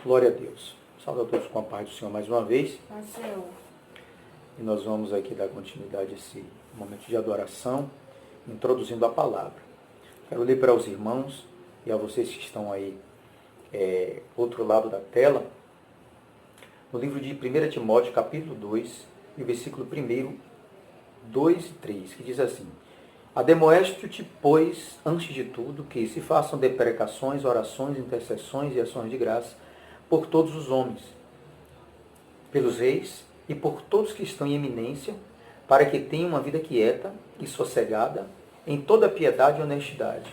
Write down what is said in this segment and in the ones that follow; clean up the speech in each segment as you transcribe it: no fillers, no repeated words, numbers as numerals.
Glória a Deus. Saúde a todos com a paz do Senhor mais uma vez. Nasceu. E nós vamos aqui dar continuidade a esse momento de adoração, introduzindo a palavra. Quero ler para os irmãos e a vocês que estão aí, outro lado da tela, no livro de 1 Timóteo, capítulo 2, e o versículo 1, 2 e 3, que diz assim: Ademoesto-te, pois, antes de tudo, que se façam deprecações, orações, intercessões e ações de graça por todos os homens, pelos reis e por todos que estão em eminência, para que tenham uma vida quieta e sossegada, em toda piedade e honestidade,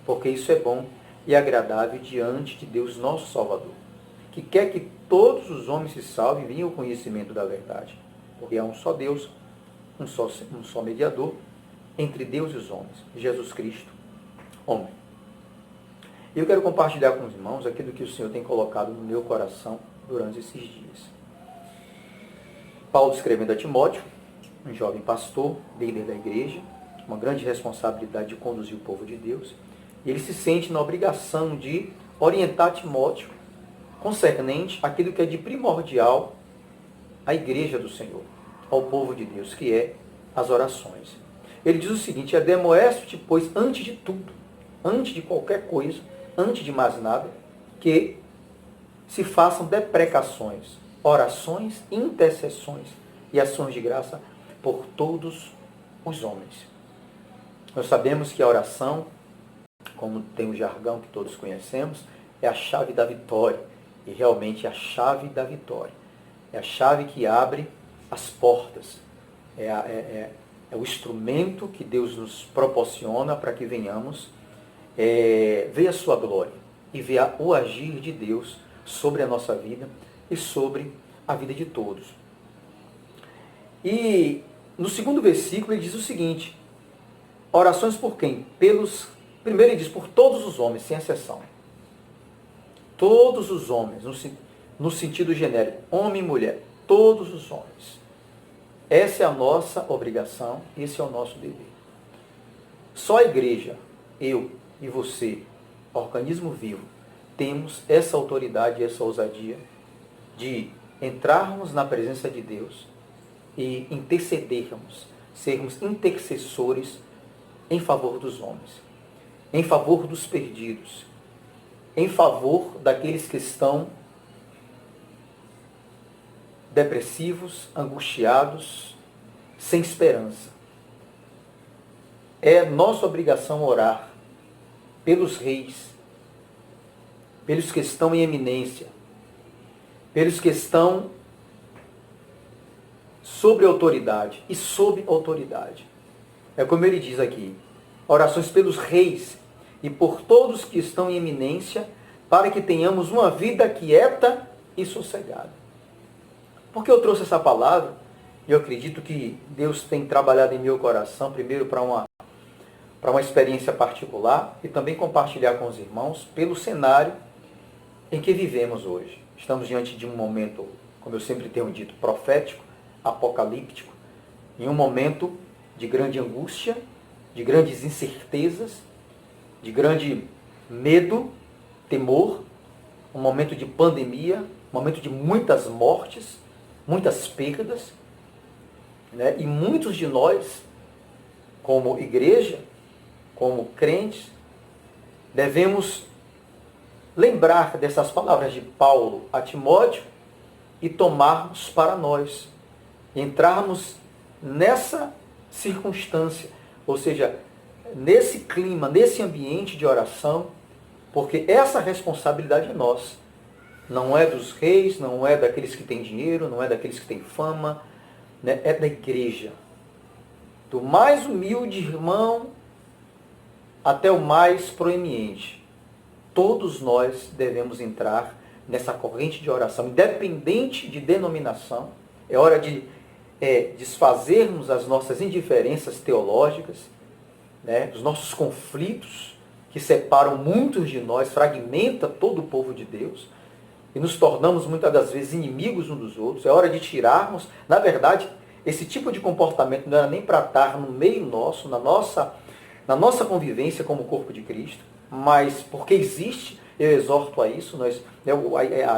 porque isso é bom e agradável diante de Deus nosso Salvador, que quer que todos os homens se salvem e venham ao conhecimento da verdade, porque há um só Deus, um só mediador entre Deus e os homens, Jesus Cristo, homem. Eu quero compartilhar com os irmãos aquilo que o Senhor tem colocado no meu coração durante esses dias. Paulo escrevendo a Timóteo, um jovem pastor, líder da igreja, uma grande responsabilidade de conduzir o povo de Deus, e ele se sente na obrigação de orientar Timóteo concernente aquilo que é de primordial à igreja do Senhor, ao povo de Deus, que é as orações. Ele diz o seguinte: ademoesto-te, pois, antes de tudo, antes de qualquer coisa, antes de mais nada, que se façam deprecações, orações, intercessões e ações de graça por todos os homens. Nós sabemos que a oração, como tem o jargão que todos conhecemos, é a chave da vitória. E realmente é a chave da vitória. É a chave que abre as portas. É o instrumento que Deus nos proporciona para que venhamos ver a sua glória e ver o agir de Deus sobre a nossa vida e sobre a vida de todos. E no segundo versículo ele diz o seguinte: orações por quem? Primeiro ele diz, por todos os homens, sem exceção. Todos os homens, no sentido genérico, homem e mulher, todos os homens. Essa é a nossa obrigação, esse é o nosso dever. Só a igreja, eu e você, organismo vivo, temos essa autoridade e essa ousadia de entrarmos na presença de Deus e intercedermos, sermos intercessores em favor dos homens, em favor dos perdidos, em favor daqueles que estão depressivos, angustiados, sem esperança. É nossa obrigação orar pelos reis, pelos que estão em eminência, pelos que estão sobre autoridade e sob autoridade. É como ele diz aqui: orações pelos reis e por todos que estão em eminência, para que tenhamos uma vida quieta e sossegada. Por que eu trouxe essa palavra? Eu acredito que Deus tem trabalhado em meu coração, primeiro para uma experiência particular e também compartilhar com os irmãos pelo cenário em que vivemos hoje. Estamos diante de um momento, como eu sempre tenho dito, profético, apocalíptico, em um momento de grande angústia, de grandes incertezas, de grande medo, temor, um momento de pandemia, um momento de muitas mortes, muitas perdas, né? E muitos de nós, como igreja, como crentes, devemos lembrar dessas palavras de Paulo a Timóteo e tomarmos para nós, entrarmos nessa circunstância, ou seja, nesse clima, nesse ambiente de oração, porque essa responsabilidade é nossa. Não é dos reis, não é daqueles que têm dinheiro, não é daqueles que têm fama, né? É da igreja. Do mais humilde irmão até o mais proeminente. Todos nós devemos entrar nessa corrente de oração, independente de denominação. É hora de desfazermos as nossas indiferenças teológicas, né? Os nossos conflitos que separam muitos de nós, fragmenta todo o povo de Deus, e nos tornamos muitas das vezes inimigos uns dos outros. É hora de tirarmos, na verdade, esse tipo de comportamento não era nem para estar no meio nosso, na nossa convivência como corpo de Cristo, mas porque existe eu exorto a isso,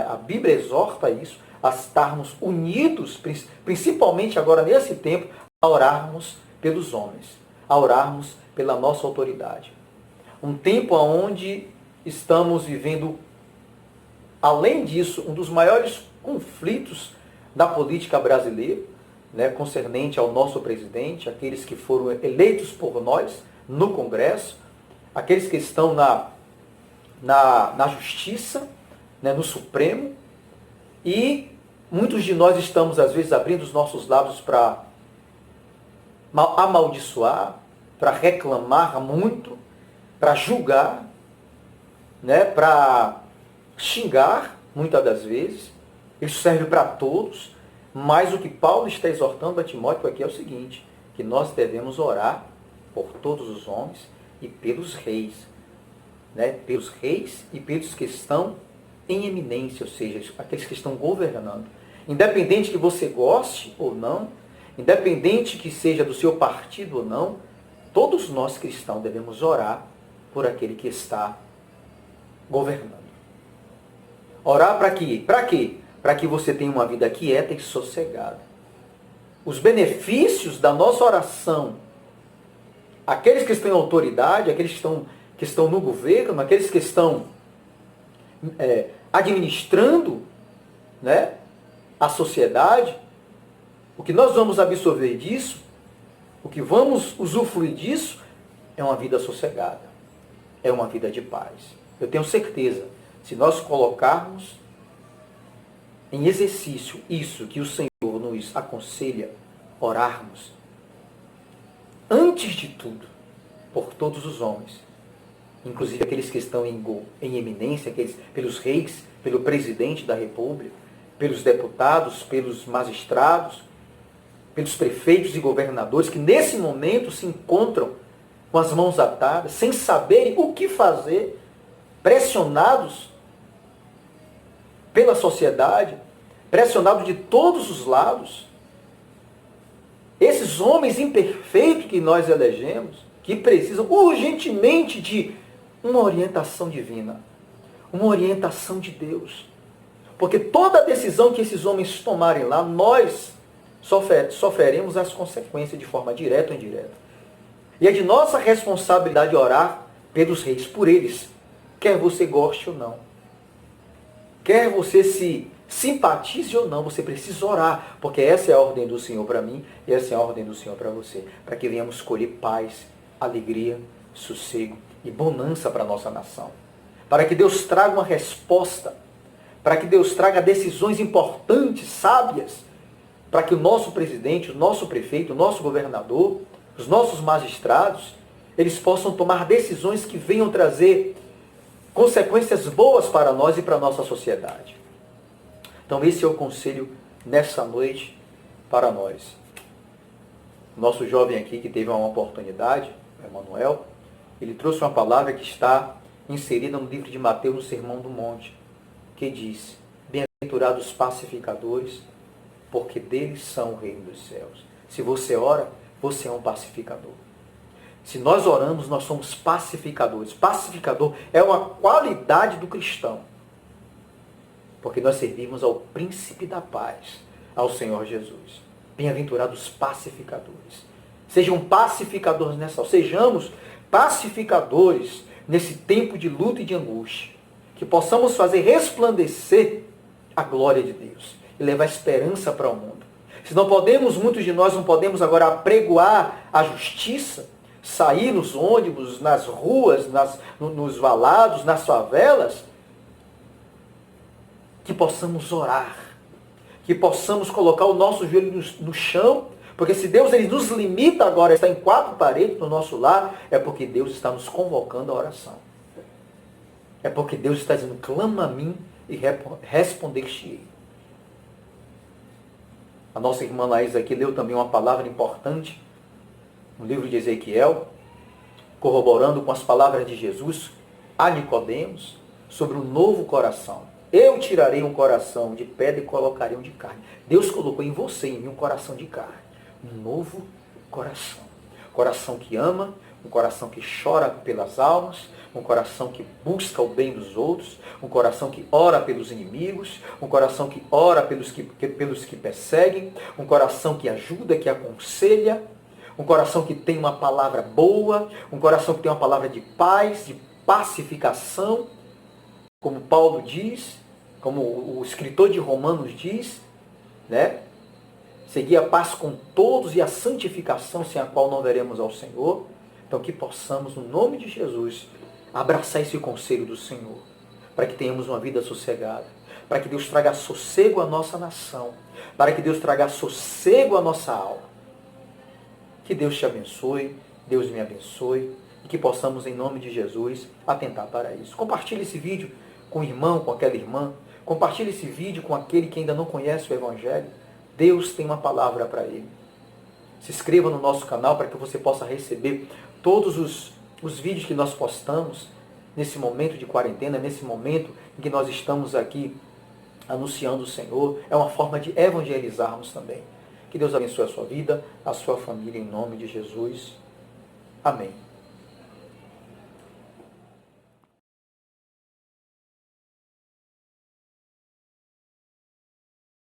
a Bíblia exorta a isso, a estarmos unidos, principalmente agora nesse tempo, a orarmos pelos homens, a orarmos pela nossa autoridade. Um tempo onde estamos vivendo, além disso, um dos maiores conflitos da política brasileira, né, concernente ao nosso presidente, aqueles que foram eleitos por nós no Congresso, aqueles que estão na Justiça, né, no Supremo, e muitos de nós estamos, às vezes, abrindo os nossos lábios para amaldiçoar, para reclamar muito, para julgar, né, para xingar, muitas das vezes. Isso serve para todos, mas o que Paulo está exortando a Timóteo aqui é o seguinte, que nós devemos orar por todos os homens e pelos reis, né, pelos reis e pelos que estão em eminência, ou seja, aqueles que estão governando. Independente que você goste ou não, independente que seja do seu partido ou não, todos nós cristãos devemos orar por aquele que está governando. Orar para quê? Para quê? Para que você tenha uma vida quieta e sossegada. Os benefícios da nossa oração, aqueles que estão em autoridade, aqueles que estão no governo, aqueles que estão administrando, né, a sociedade, o que nós vamos absorver disso, o que vamos usufruir disso, é uma vida sossegada, é uma vida de paz. Eu tenho certeza, se nós colocarmos em exercício isso que o Senhor nos aconselha, orarmos, antes de tudo, por todos os homens, inclusive aqueles que estão em eminência, pelos reis, pelo presidente da República, pelos deputados, pelos magistrados, pelos prefeitos e governadores, que nesse momento se encontram com as mãos atadas, sem saberem o que fazer, pressionados pela sociedade, pressionados de todos os lados. Esses homens imperfeitos que nós elegemos, que precisam urgentemente de uma orientação divina, uma orientação de Deus. Porque toda decisão que esses homens tomarem lá, nós sofreremos as consequências de forma direta ou indireta. E é de nossa responsabilidade orar pelos reis, por eles, quer você goste ou não. Quer você se simpatize ou não, você precisa orar, porque essa é a ordem do Senhor para mim e essa é a ordem do Senhor para você, para que venhamos colher paz, alegria, sossego e bonança para a nossa nação. Para que Deus traga uma resposta, para que Deus traga decisões importantes, sábias, para que o nosso presidente, o nosso prefeito, o nosso governador, os nossos magistrados, eles possam tomar decisões que venham trazer consequências boas para nós e para a nossa sociedade. Então esse é o conselho nessa noite para nós. Nosso jovem aqui que teve uma oportunidade, Emanuel, ele trouxe uma palavra que está inserida no livro de Mateus, no Sermão do Monte, que diz: bem-aventurados os pacificadores, porque deles são o reino dos céus. Se você ora, você é um pacificador. Se nós oramos, nós somos pacificadores. Pacificador é uma qualidade do cristão. Porque nós servimos ao príncipe da paz, ao Senhor Jesus. Bem-aventurados pacificadores. Sejam pacificadores nessa hora. Sejamos pacificadores nesse tempo de luta e de angústia. Que possamos fazer resplandecer a glória de Deus e levar esperança para o mundo. Se não podemos, muitos de nós não podemos agora apregoar a justiça, sair nos ônibus, nas ruas, nos valados, nas favelas, que possamos orar, que possamos colocar o nosso joelho no chão, porque se Deus ele nos limita agora a estar em quatro paredes no nosso lar, é porque Deus está nos convocando à oração. É porque Deus está dizendo: clama a mim e responder-te-ei. A nossa irmã Laís aqui leu também uma palavra importante no livro de Ezequiel, corroborando com as palavras de Jesus a Nicodemos sobre um novo coração. Eu tirarei um coração de pedra e colocarei um de carne. Deus colocou em você e em mim um coração de carne. Um novo coração. Coração que ama, um coração que chora pelas almas, um coração que busca o bem dos outros, um coração que ora pelos inimigos, um coração que ora pelos que perseguem, um coração que ajuda, que aconselha, um coração que tem uma palavra boa, um coração que tem uma palavra de paz, de pacificação, como Paulo diz, como o escritor de Romanos diz, né? Seguir a paz com todos e a santificação sem a qual não veremos ao Senhor. Então que possamos, no nome de Jesus, abraçar esse conselho do Senhor, para que tenhamos uma vida sossegada, para que Deus traga sossego à nossa nação, para que Deus traga sossego à nossa alma. Que Deus te abençoe, Deus me abençoe, e que possamos, em nome de Jesus, atentar para isso. Compartilhe esse vídeo com o irmão, com aquela irmã, compartilhe esse vídeo com aquele que ainda não conhece o Evangelho. Deus tem uma palavra para ele. Se inscreva no nosso canal para que você possa receber todos os vídeos que nós postamos nesse momento de quarentena, nesse momento em que nós estamos aqui anunciando o Senhor. É uma forma de evangelizarmos também. Que Deus abençoe a sua vida, a sua família, em nome de Jesus. Amém.